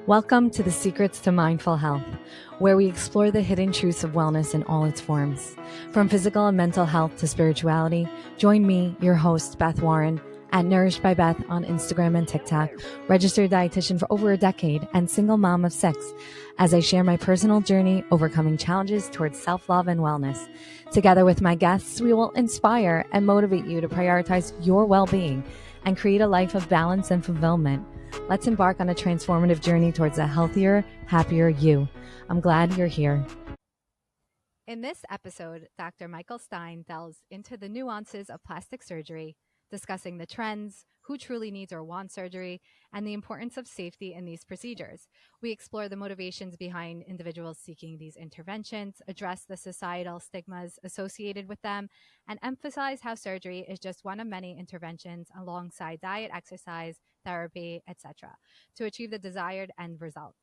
Welcome to the Secrets to Mindful Health, where we explore the hidden truths of wellness in all its forms. From physical and mental health to spirituality, join me, your host, Beth Warren, at Nourished by Beth on Instagram and TikTok, registered dietitian for over a decade, and single mom of 6, as I share my personal journey overcoming challenges towards self-love and wellness. Together with my guests, we will inspire and motivate you to prioritize your well-being and create a life of balance and fulfillment. Let's embark on a transformative journey towards a healthier, happier you. I'm glad you're here. In this episode, Dr. Michael Stein delves into the nuances of plastic surgery, discussing the trends, who truly needs or wants surgery, and the importance of safety in these procedures. We explore the motivations behind individuals seeking these interventions, address the societal stigmas associated with them, and emphasize how surgery is just one of many interventions alongside diet, exercise, therapy, etc., to achieve the desired end result.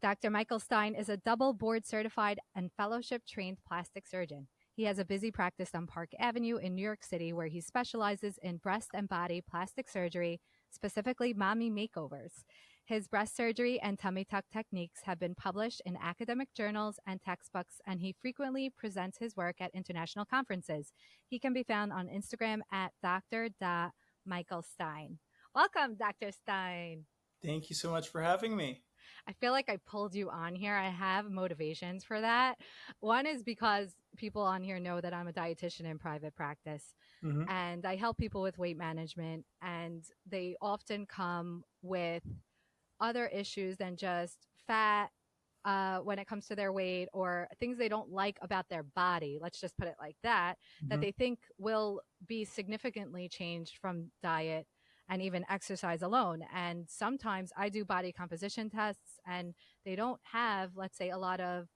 Dr. Michael Stein is a double board certified and fellowship trained plastic surgeon. He has a busy practice on Park Avenue in New York City, where he specializes in breast and body plastic surgery, specifically mommy makeovers. His breast surgery and tummy tuck techniques have been published in academic journals and textbooks, and he frequently presents his work at international conferences. He can be found on Instagram at Dr.Michael Stein. Welcome, Dr. Stein. Thank you so much for having me. I feel like I pulled you on here. I have motivations for that. One is because people on here know that I'm a dietitian in private practice, and I help people with weight management, and they often come with other issues than just fat when it comes to their weight, or things they don't like about their body. Let's just put it like that, that they think will be significantly changed from diet and even exercise alone. And sometimes I do body composition tests and they don't have, let's say, a lot of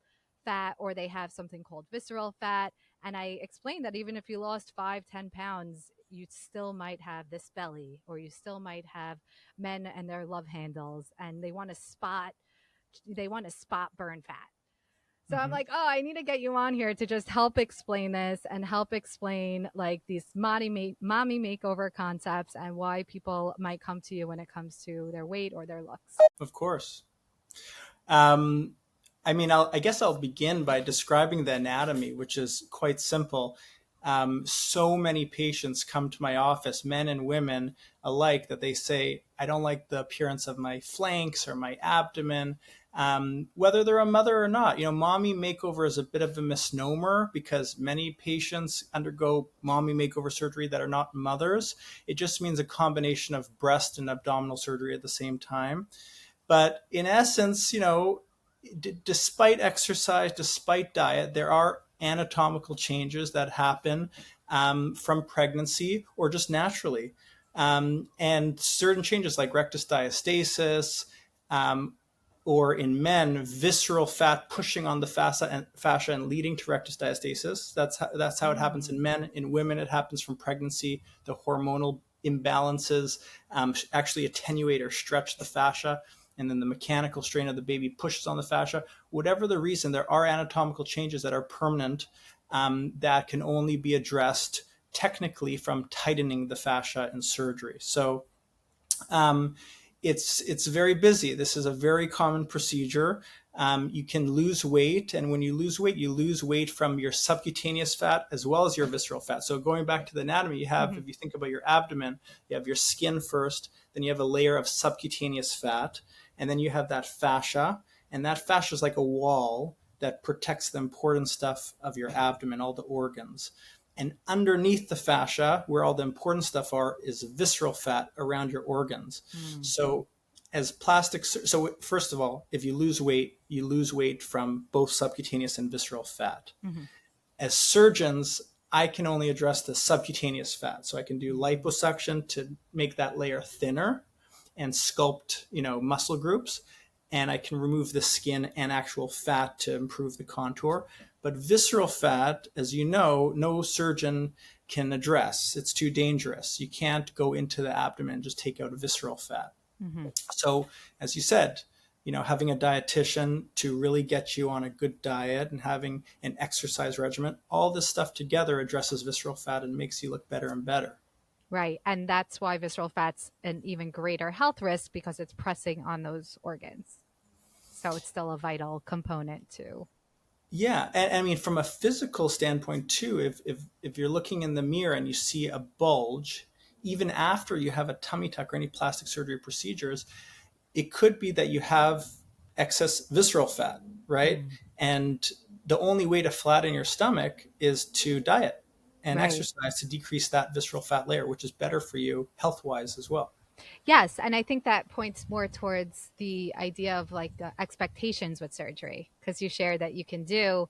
fat, or they have something called visceral fat. And I explained that even if you lost 5-10 pounds, you still might have this belly, or you still might have men and their love handles, and they want to spot burn fat. So I'm like, oh, I need to get you on here to just help explain this and help explain like these mommy makeover concepts and why people might come to you when it comes to their weight or their looks. Of course. I guess I'll begin by describing the anatomy, which is quite simple. So many patients come to my office, men and women alike, that they say, I don't like the appearance of my flanks or my abdomen, whether they're a mother or not. Mommy makeover is a bit of a misnomer because many patients undergo mommy makeover surgery that are not mothers. It just means a combination of breast and abdominal surgery at the same time. But in essence, despite exercise, despite diet, there are anatomical changes that happen from pregnancy or just naturally. And certain changes like rectus diastasis, or in men, visceral fat pushing on the fascia and leading to rectus diastasis. That's how it happens in men. In women, it happens from pregnancy. The hormonal imbalances actually attenuate or stretch the fascia, and then the mechanical strain of the baby pushes on the fascia. Whatever the reason, there are anatomical changes that are permanent that can only be addressed technically from tightening the fascia in surgery. So it's very busy. This is a very common procedure. You can lose weight, and when you lose weight from your subcutaneous fat as well as your visceral fat. So going back to the anatomy, you have, if you think about your abdomen, you have your skin first, then you have a layer of subcutaneous fat, and then you have that fascia, and that fascia is like a wall that protects the important stuff of your abdomen, all the organs. And underneath the fascia, where all the important stuff are, is visceral fat around your organs. So first of all, if you lose weight from both subcutaneous and visceral fat. As surgeons, I can only address the subcutaneous fat. So I can do liposuction to make that layer thinner and sculpt, muscle groups. And I can remove the skin and actual fat to improve the contour. But visceral fat, as you know, no surgeon can address. It's too dangerous. You can't go into the abdomen and just take out visceral fat. So, as you said, having a dietitian to really get you on a good diet and having an exercise regimen, all this stuff together addresses visceral fat and makes you look better and better. Right. And that's why visceral fat's an even greater health risk, because it's pressing on those organs. So it's still a vital component too. Yeah, and I mean from a physical standpoint too, if you're looking in the mirror and you see a bulge, even after you have a tummy tuck or any plastic surgery procedures, it could be that you have excess visceral fat, right? Mm. And the only way to flatten your stomach is to diet and Right. exercise to decrease that visceral fat layer, which is better for you health wise as well. Yes, and I think that points more towards the idea of like the expectations with surgery, because you share that you can do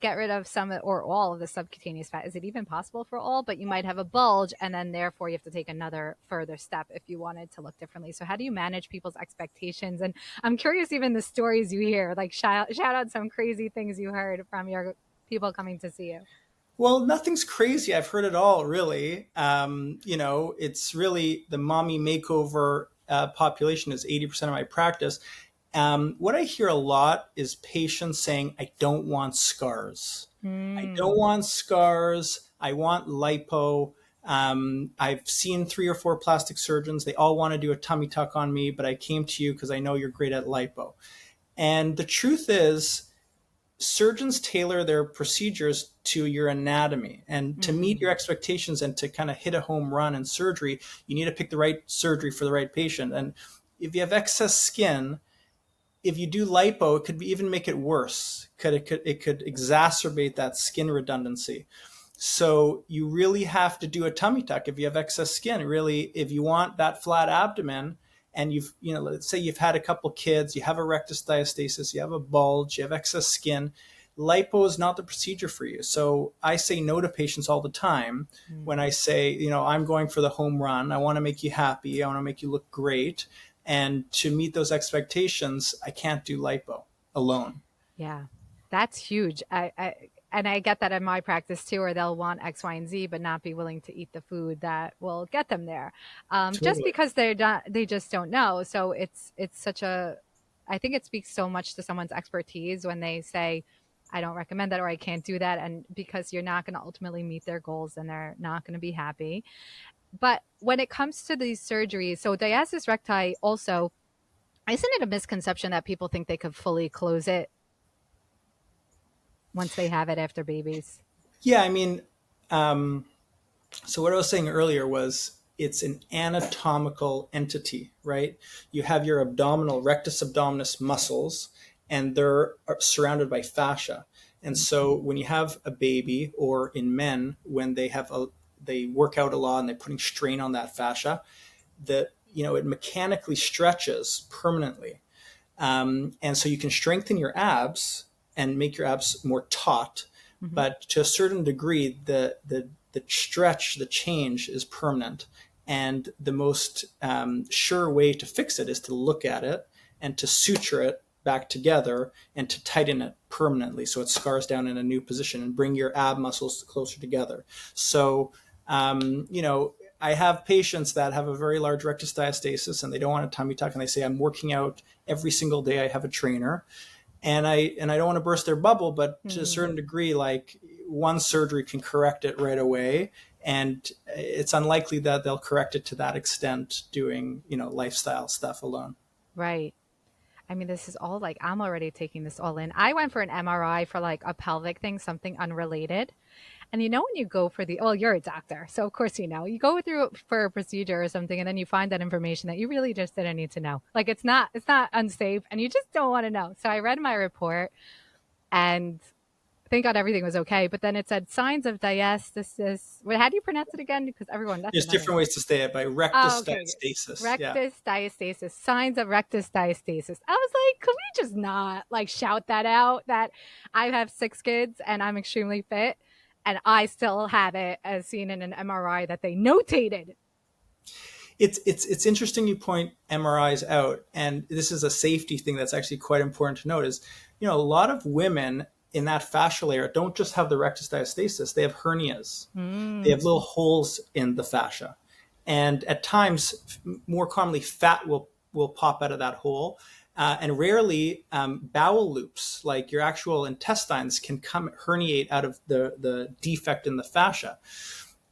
get rid of some or all of the subcutaneous fat. Is it even possible for all? But you might have a bulge, and then therefore you have to take another further step if you wanted to look differently. So how do you manage people's expectations? And I'm curious, even the stories you hear, like shout out some crazy things you heard from your people coming to see you. Well, nothing's crazy. I've heard it all, really. It's really the mommy makeover population is 80% of my practice. What I hear a lot is patients saying, I don't want scars. I don't Mm. want scars. I want lipo. I've seen 3 or 4 plastic surgeons. They all want to do a tummy tuck on me, but I came to you because I know you're great at lipo. And the truth is, surgeons tailor their procedures to your anatomy, and to meet your Mm. expectations and to kind of hit a home run in surgery, you need to pick the right surgery for the right patient. And if you have excess skin, if you do lipo, it could even make it worse. It could exacerbate that skin redundancy. So you really have to do a tummy tuck if you have excess skin. Really, if you want that flat abdomen, and let's say you've had a couple kids, you have a rectus diastasis, you have a bulge, you have excess skin, lipo is not the procedure for you. So I say no to patients all the time when I Mm. say, I'm going for the home run. I want to make you happy. I want to make you look great. And to meet those expectations, I can't do lipo alone. Yeah, that's huge. And I get that in my practice too, where they'll want X, Y, and Z, but not be willing to eat the food that will get them there, just Totally. because they just don't know. So it's such a, I think it speaks so much to someone's expertise when they say, I don't recommend that or I can't do that, and because you're not going to ultimately meet their goals and they're not going to be happy. But when it comes to these surgeries, so diastasis recti also, isn't it a misconception that people think they could fully close it once they have it after babies? Yeah, I mean, um, so what I was saying earlier was it's an anatomical entity, right? You have your abdominal rectus abdominis muscles, and they're surrounded by fascia. And so when you have a baby, or in men, when they work out a lot and they're putting strain on that fascia, that it mechanically stretches permanently. And so you can strengthen your abs and make your abs more taut, Mm-hmm. but to a certain degree, the stretch, the change is permanent. And the most sure way to fix it is to look at it and to suture it back together and to tighten it permanently so it scars down in a new position and bring your ab muscles closer together. So, I have patients that have a very large rectus diastasis and they don't want a tummy tuck, and they say, I'm working out every single day. I have a trainer, and I don't want to burst their bubble, but to a Mm-hmm. certain degree, like one surgery can correct it right away, and it's unlikely that they'll correct it to that extent doing lifestyle stuff alone. Right. I mean, this is all like, I'm already taking this all in. I went for an MRI for like a pelvic thing, something unrelated. And when you go for the, well, you're a doctor. So of course, you go through for a procedure or something, and then you find that information that you really just didn't need to know. Like it's not unsafe and you just don't want to know. So I read my report and thank God everything was okay. But then it said signs of diastasis. Wait, how do you pronounce it again? Because everyone, that's There's another. different ways to say it, by Oh, rectus okay. diastasis. Yeah. Rectus diastasis, signs of rectus diastasis. I was like, could we just not like shout that out that I have 6 kids and I'm extremely fit and I still have it as seen in an MRI that they notated. It's interesting you point MRIs out, and this is a safety thing that's actually quite important to note. Is a lot of women in that fascial layer don't just have the rectus diastasis; they have hernias. They have Mm. little holes in the fascia, and at times, more commonly, fat will pop out of that hole. And rarely, bowel loops, like your actual intestines, can come herniate out of the defect in the fascia.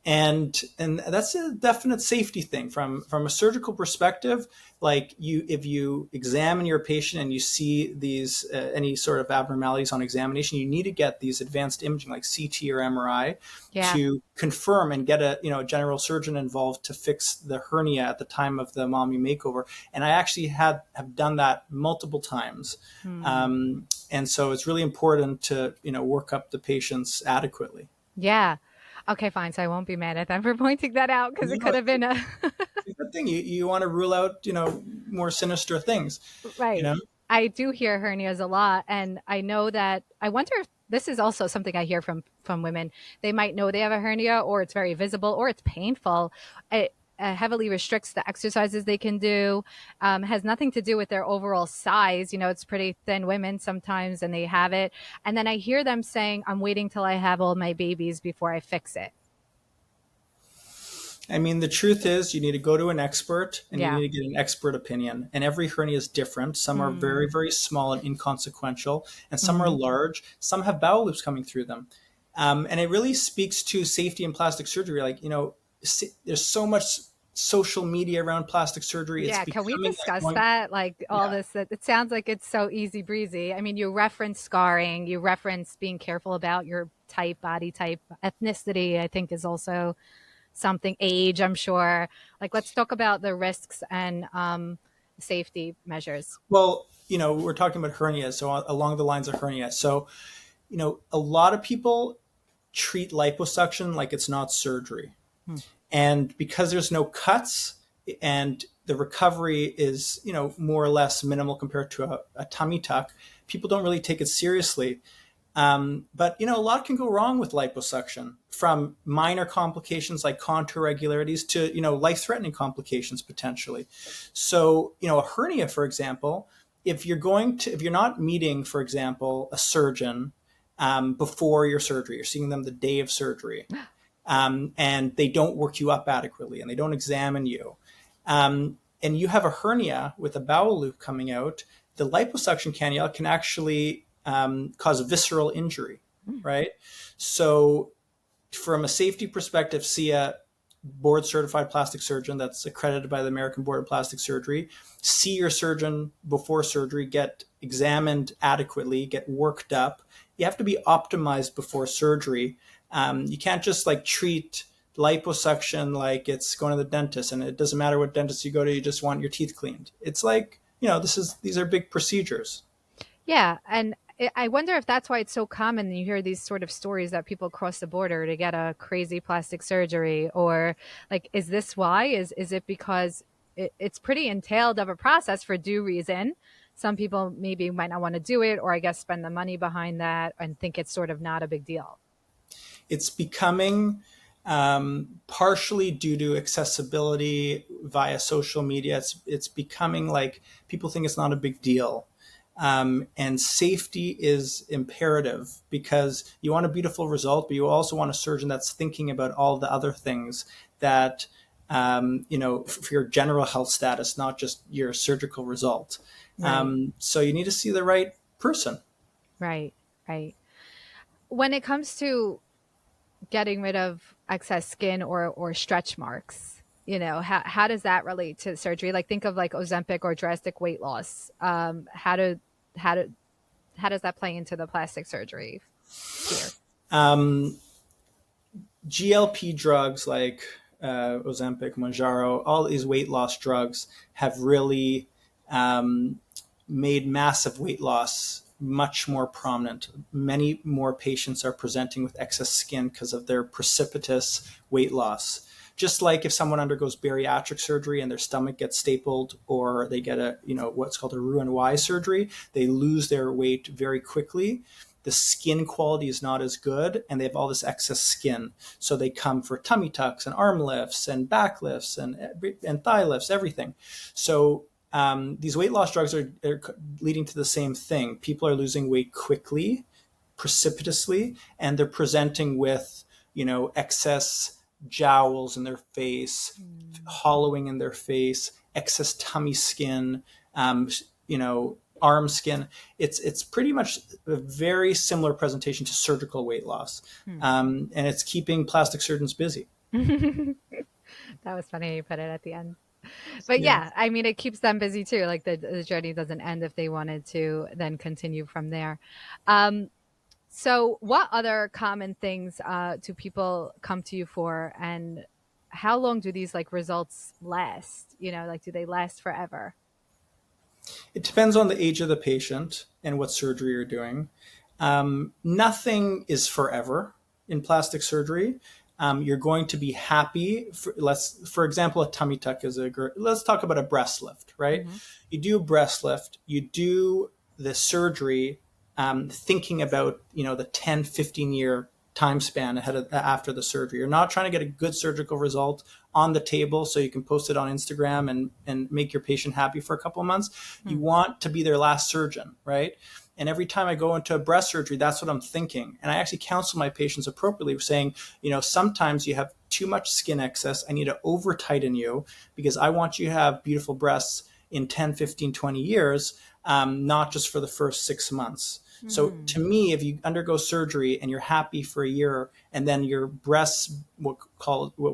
And that's a definite safety thing from a surgical perspective. Like if you examine your patient and you see these any sort of abnormalities on examination, you need to get these advanced imaging like CT or MRI Yeah. to confirm and get a general surgeon involved to fix the hernia at the time of the mommy makeover. And I actually have done that multiple times. And so it's really important to work up the patients adequately. Yeah. Okay, fine. So I won't be mad at them for pointing that out because it No, could have been a it's a good thing. You want to rule out more sinister things. You right. know. I do hear hernias a lot, and I know that I wonder if this is also something I hear from women. They might know they have a hernia, or it's very visible, or it's painful. It heavily restricts the exercises they can do. Has nothing to do with their overall size. It's pretty thin women sometimes, and they have it. And then I hear them saying, "I'm waiting till I have all my babies before I fix it." I mean, the truth is, you need to go to an expert and you Yeah. need to get an expert opinion. And every hernia is different. Some are very, very small and inconsequential, and some are Mm-hmm. large. Some have bowel loops coming through them. And it really speaks to safety in plastic surgery. Like, there's so much social media around plastic surgery. It's Yeah, can we becoming like discuss going, that? Like all yeah. this, it sounds like it's so easy breezy. I mean, you reference scarring, you reference being careful about your type, body type, ethnicity, I think is also something, age, I'm sure. Like, let's talk about the risks and safety measures. Well, we're talking about hernias. So along the lines of hernia. So, a lot of people treat liposuction like it's not surgery. Hmm. And because there's no cuts and the recovery is, more or less minimal compared to a tummy tuck, people don't really take it seriously. But a lot can go wrong with liposuction, from minor complications like contour regularities to life-threatening complications potentially. So a hernia, for example, if you're not meeting, for example, a surgeon before your surgery, you're seeing them the day of surgery, and they don't work you up adequately and they don't examine you, and you have a hernia with a bowel loop coming out, the liposuction cannula can actually cause visceral injury, right? So, from a safety perspective, see a board certified plastic surgeon that's accredited by the American Board of Plastic Surgery. See your surgeon before surgery, get examined adequately, get worked up. You have to be optimized before surgery. You can't just like treat liposuction like it's going to the dentist, and it doesn't matter what dentist you go to, you just want your teeth cleaned. It's like, these are big procedures. Yeah, and I wonder if that's why it's so common. You hear these sort of stories that people cross the border to get a crazy plastic surgery, or like, is this why? Is it because it's pretty entailed of a process for due reason? Some people maybe might not want to do it, or I guess spend the money behind that and think it's sort of not a big deal. It's becoming partially due to accessibility via social media. It's becoming like people think it's not a big deal. And safety is imperative because you want a beautiful result, but you also want a surgeon that's thinking about all the other things that, for your general health status, not just your surgical result. Right, So you need to see the right person. right, right. When it comes to getting rid of excess skin or stretch marks, how does that relate to surgery? Like, think of like Ozempic or drastic weight loss. How do how does that play into the plastic surgery sphere? Um, GLP drugs like Ozempic, Mounjaro, all these weight loss drugs have really um, made massive weight loss much more prominent. Many more patients are presenting with excess skin because of their precipitous weight loss. Just like if someone undergoes bariatric surgery and their stomach gets stapled, or they get what's called a Roux-en-Y surgery, they lose their weight very quickly. The skin quality is not as good, and they have all this excess skin. So they come for tummy tucks and arm lifts and back lifts and thigh lifts, everything. So these weight loss drugs are leading to the same thing. People are losing weight quickly, precipitously, and they're presenting with, excess jowls in their face, hollowing in their face, excess tummy skin, arm skin. It's pretty much a very similar presentation to surgical weight loss, and it's keeping plastic surgeons busy. That was funny you put it at the end. But Yeah. yeah, I mean, it keeps them busy too. Like the journey doesn't end if they wanted to then continue from there. Um, so, what other common things do people come to you for, and how long do these like results last? You know, like do they last forever? It depends on the age of the patient and what surgery you're doing. Nothing is forever in plastic surgery. You're going to be happy. For example, a tummy tuck is let's talk about a breast lift, right? Hmm. You do a breast lift, you do the surgery, thinking about, the 10, 15-year time span after the surgery. You're not trying to get a good surgical result on the table so you can post it on Instagram and make your patient happy for a couple of months. You want to be their last surgeon, right? And every time I go into a breast surgery, that's what I'm thinking. And I actually counsel my patients appropriately, saying, sometimes you have too much skin excess. I need to over tighten you because I want you to have beautiful breasts in 10, 15, 20 years, not just for the first 6 months. So to me, if you undergo surgery and you're happy for a year and then your breasts what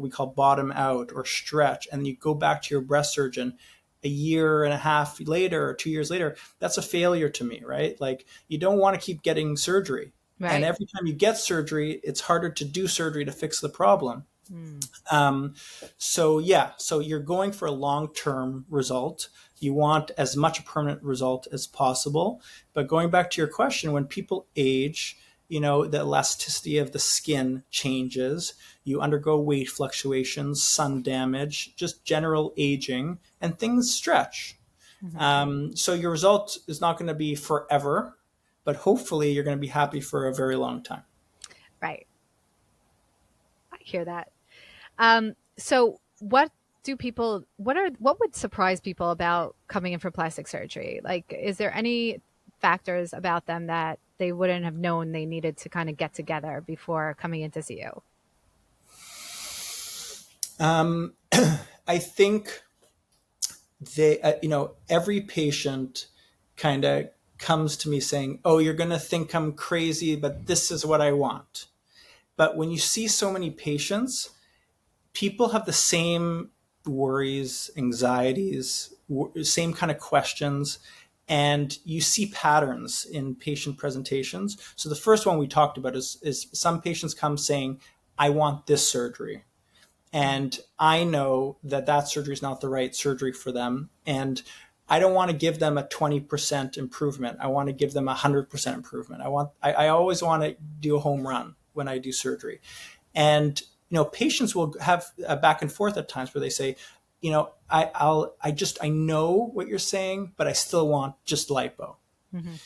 we call bottom out or stretch, and then you go back to your breast surgeon a year and a half later or 2 years later, that's a failure to me, right? Like, you don't want to keep getting surgery. And Right. every time you get surgery, it's harder to do surgery to fix the problem. Mm. Um, so you're going for a long-term result. You want as much a permanent result as possible. But going back to your question, when people age, the elasticity of the skin changes. You undergo weight fluctuations, sun damage, just general aging, and things stretch. Hmm. So your result is not going to be forever, but hopefully you're going to be happy for a very long time. Right. I hear that. So what would surprise people about coming in for plastic surgery? Like, is there any factors about them that they wouldn't have known they needed to kind of get together before coming in to see you? Um, I think every patient kind of comes to me saying, "Oh, you're going to think I'm crazy, but this is what I want." But when you see so many patients, people have the same worries, anxieties, same kind of questions, and you see patterns in patient presentations. So the first one we talked about is some patients come saying, "I want this surgery." And I know that surgery is not the right surgery for them. And I don't want to give them a 20% improvement. I want to give them 100% improvement. I always want to do a home run when I do surgery. And, patients will have a back and forth at times where they say, I know what you're saying, but I still want just lipo. Hmm.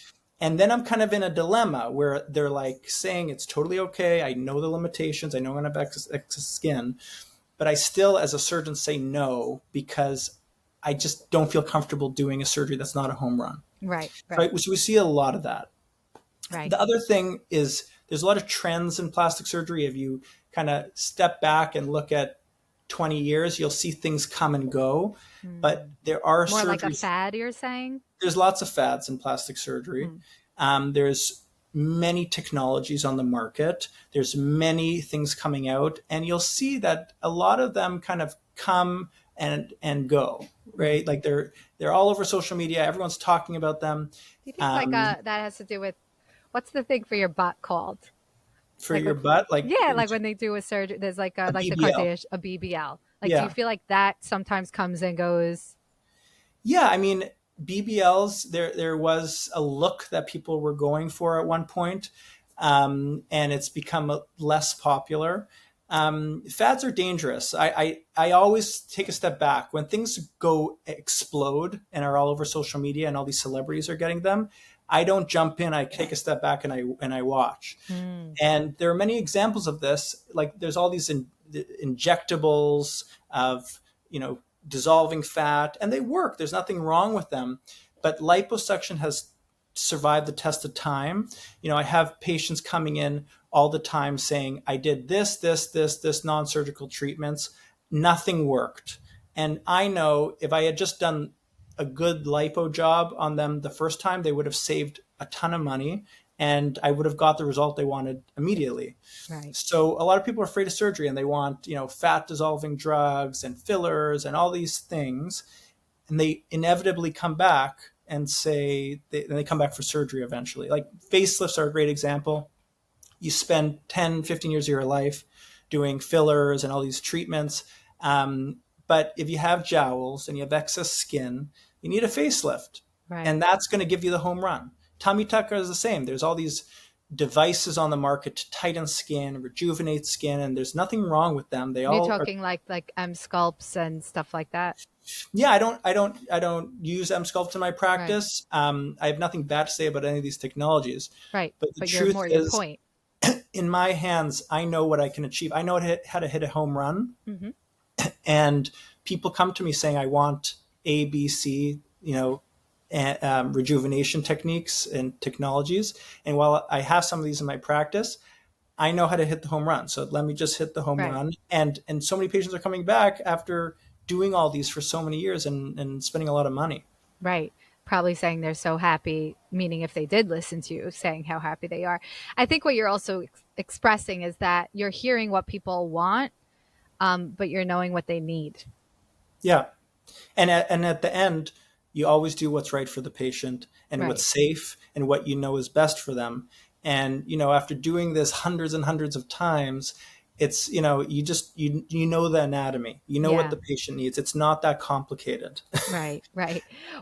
And then I'm kind of in a dilemma where they're like saying it's totally okay. I know the limitations. I know I'm going to have excess skin, but I still, as a surgeon, say no because I just don't feel comfortable doing a surgery that's not a home run. Right, right, Right? So we see a lot of that. right. The other thing is there's a lot of trends in plastic surgery. If you kind of step back and look at 20 years, you'll see things come and go. But Mm. there are More like a surgeries, fad, you're saying? there's lots of fads in plastic surgery. Mm. There's many technologies on the market. There's many things coming out, and you'll see that a lot of them kind of come and go, Mm. right? Like they're all over social media. Everyone's talking about them. Do you think like Um, that has to do with what's the thing for your butt called? for Like your with butt, like yeah, like when they do a surgery, there's a like the BBL. Kardashian a BBL. Like, do you Yeah, feel like that sometimes comes and goes? yeah. I mean, BBLs. There was a look that people were going for at one point, and it's become less popular. Fads are dangerous. I always take a step back when things go explode and are all over social media and all these celebrities are getting them. I don't jump in. I take a step back and I watch. Mm. And there are many examples of this. Like there's all these injectables of, dissolving fat, and they work. There's nothing wrong with them. But liposuction has survived the test of time. I have patients coming in all the time saying, I did this non-surgical treatments. Nothing worked. And I know if I had just done a good lipo job on them the first time, they would have saved a ton of money and I would have got the result they wanted immediately. Right. So a lot of people are afraid of surgery and they want, fat dissolving drugs and fillers and all these things. And they inevitably come back and say, they come back for surgery eventually. Like facelifts are a great example. You spend 10, 15 years of your life doing fillers and all these treatments. But if you have jowls and you have excess skin, you need a facelift. Right. And that's going to give you the home run. Tummy tucker is the same. There's all these devices on the market to tighten skin, rejuvenate skin, and there's nothing wrong with them. They You're all are. talking like sculpts and stuff like that. Yeah, I don't use M-Sculpt in my practice. Right. I have nothing bad to say about any of these technologies. Right. But the you're truth more is, your point. In my hands, I know what I can achieve. I know how to hit a home run. Mm-hmm. And people come to me saying, I want A, B, C, rejuvenation techniques and technologies. And while I have some of these in my practice, I know how to hit the home run. So let me just hit the home run. And so many patients are coming back after doing all these for so many years and spending a lot of money. Right. Probably saying they're so happy, meaning if they did listen to you, saying how happy they are. I think what you're also expressing is that you're hearing what people want, but you're knowing what they need. Yeah. And at the end, you always do what's right for the patient and what's safe and what you know is best for them. And, after doing this hundreds and hundreds of times, it's, you know the anatomy, what the patient needs. It's not that complicated. Right.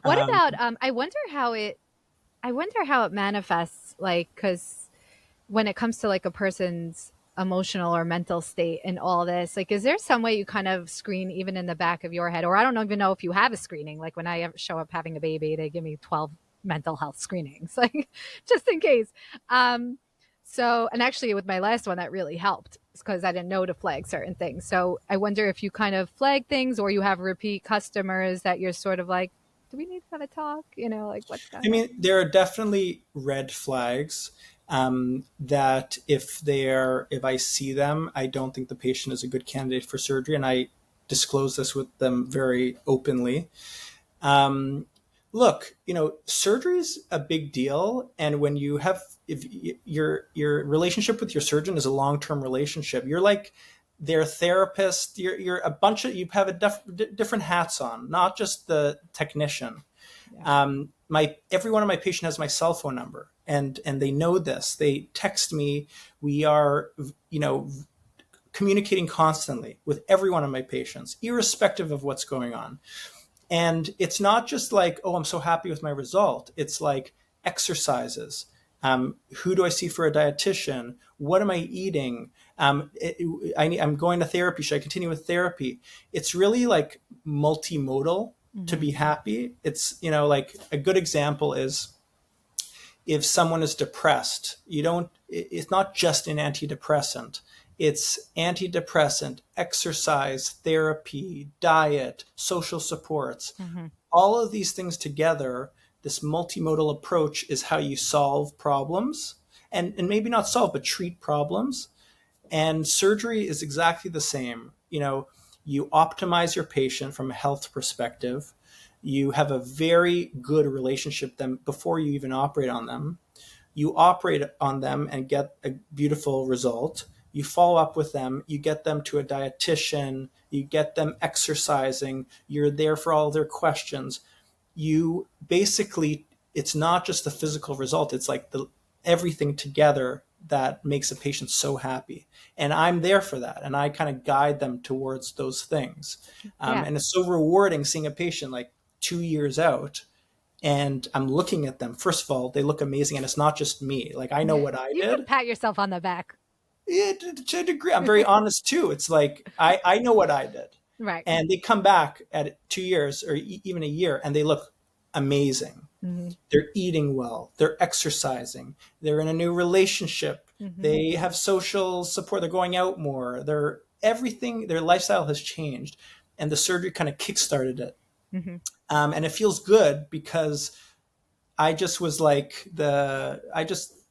What about, I wonder how it manifests, like, because when it comes to like a person's emotional or mental state and all this, like, is there some way you kind of screen even in the back of your head? Or I don't even know if you have a screening. Like when I show up having a baby, they give me 12 mental health screenings, like just in case. So, and actually with my last one, that really helped because I didn't know to flag certain things. So I wonder if you kind of flag things or you have repeat customers that you're sort of like, do we need to kind of talk? Like what's going on? I mean, there are definitely red flags that if I see them, I don't think the patient is a good candidate for surgery. And I disclose this with them very openly. Look, surgery is a big deal. And when if your relationship with your surgeon is a long-term relationship, you're like their therapist, you're a bunch of, you have different hats on, not just the technician. Yeah. Every one of my patients has my cell phone number and they know this. They text me. We are, communicating constantly with every one of my patients, irrespective of what's going on. And it's not just like, oh, I'm so happy with my result. It's like exercises. Who do I see for a dietitian? What am I eating? I'm going to therapy. Should I continue with therapy? It's really like multimodal to be happy. It's, like a good example is if someone is depressed, it's not just an antidepressant. It's antidepressant, exercise, therapy, diet, social supports. Mm-hmm. All of these things together, this multimodal approach is how you solve problems and maybe not solve, but treat problems. And surgery is exactly the same. You optimize your patient from a health perspective. You have a very good relationship with them before you even operate on them. You operate on them and get a beautiful result. You follow up with them, you get them to a dietitian, you get them exercising, you're there for all their questions. You basically, it's not just the physical result, it's like everything together that makes a patient so happy. And I'm there for that. And I kind of guide them towards those things. And it's so rewarding seeing a patient like 2 years out and I'm looking at them. First of all, they look amazing. And it's not just me. Like I know what I did. You can pat yourself on the back. Yeah, to a degree. I'm very honest too. It's like, I know what I did. Right. And they come back at 2 years or even a year and they look amazing. Mm-hmm. They're eating well. They're exercising. They're in a new relationship. Mm-hmm. They have social support. They're going out more. Their lifestyle has changed. And the surgery kind of kickstarted it. Mm-hmm. And it feels good because I just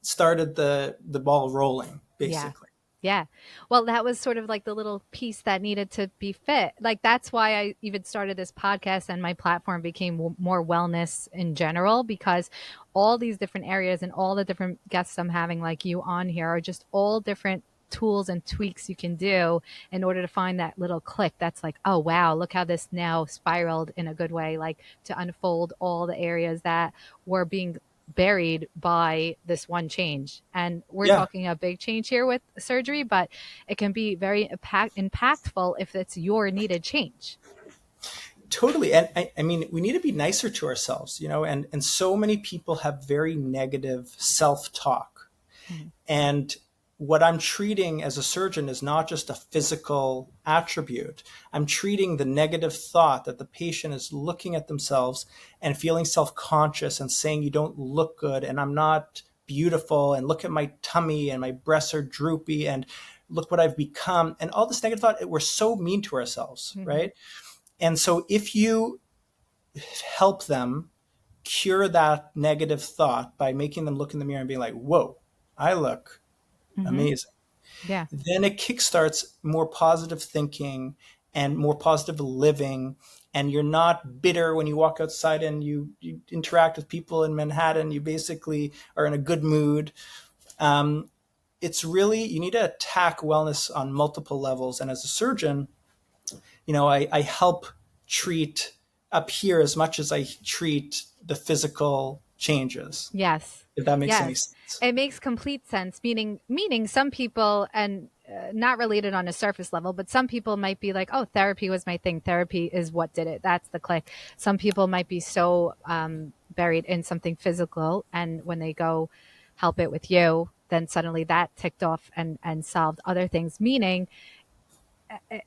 started the ball rolling, basically. Yeah. Well, that was sort of like the little piece that needed to be fit. Like, that's why I even started this podcast and my platform became more wellness in general, because all these different areas and all the different guests I'm having, like you on here, are just all different tools and tweaks you can do in order to find that little click that's like, oh, wow, look how this now spiraled in a good way, like to unfold all the areas that were being buried by this one change. And we're Yeah. talking a big change here with surgery, but it can be very impactful if it's your needed change. Totally. And I mean, we need to be nicer to ourselves, and so many people have very negative self-talk. Mm-hmm. And what I'm treating as a surgeon is not just a physical attribute. I'm treating the negative thought that the patient is looking at themselves and feeling self-conscious and saying, you don't look good and I'm not beautiful and look at my tummy and my breasts are droopy and look what I've become. And all this negative thought, we're so mean to ourselves, mm-hmm. right? And so if you help them cure that negative thought by making them look in the mirror and being like, whoa, I look mm-hmm. amazing. Yeah. Then it kickstarts more positive thinking and more positive living. And you're not bitter when you walk outside and you interact with people in Manhattan. You basically are in a good mood. It's really, you need to attack wellness on multiple levels. And as a surgeon, I help treat up here as much as I treat the physical changes. Yes. If that makes any sense. It makes complete sense. Meaning some people, and not related on a surface level, but some people might be like, oh, therapy was my thing. Therapy is what did it. That's the click. Some people might be so buried in something physical. And when they go help it with you, then suddenly that ticked off and solved other things. Meaning,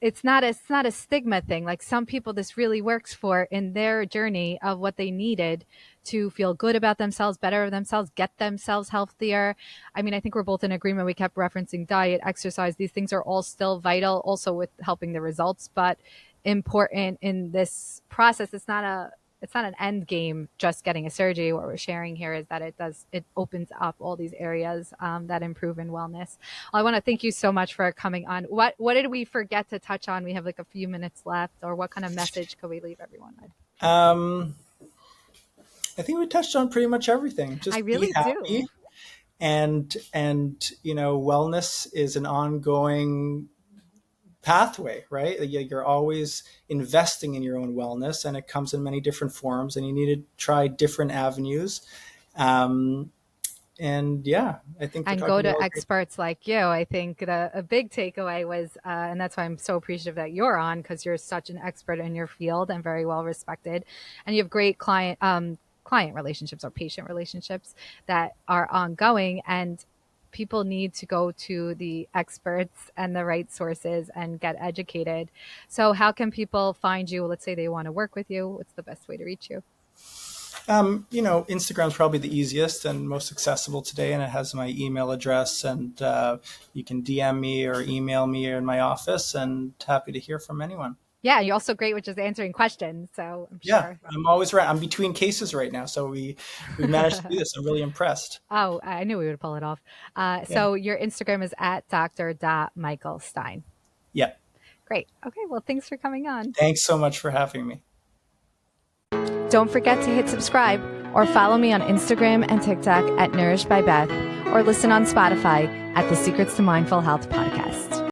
it's not a stigma thing. Like, some people this really works for in their journey of what they needed to feel good about themselves, better of themselves, get themselves healthier. I mean, I think we're both in agreement. We kept referencing diet, exercise. These things are all still vital, also with helping the results, but important in this process. It's not an end game, just getting a surgery. What we're sharing here is that it opens up all these areas that improve in wellness. I want to thank you so much for coming on. What did we forget to touch on? We have like a few minutes left, or what kind of message could we leave everyone with? I think we touched on pretty much everything. Just I really be happy. do. And wellness is an ongoing pathway, right? You're always investing in your own wellness, and it comes in many different forms, and you need to try different avenues. And yeah, I think and go to experts like you. I think a big takeaway was, and that's why I'm so appreciative that you're on, because you're such an expert in your field and very well respected, and you have great client relationships or patient relationships that are ongoing, and people need to go to the experts and the right sources and get educated. So how can people find you? Let's say they want to work with you. What's the best way to reach you? Instagram's probably the easiest and most accessible today, and it has my email address, and you can DM me or email me in my office, and happy to hear from anyone. Yeah, you're also great with just answering questions. So I'm sure. I'm always right. I'm between cases right now, so we managed to do this. I'm really impressed. Oh, I knew we would pull it off. So your Instagram is at Dr. Stein. Yeah. Great. Okay. Well, thanks for coming on. Thanks so much for having me. Don't forget to hit subscribe or follow me on Instagram and TikTok at Nourished by Beth, or listen on Spotify at the Secrets to Mindful Health podcast.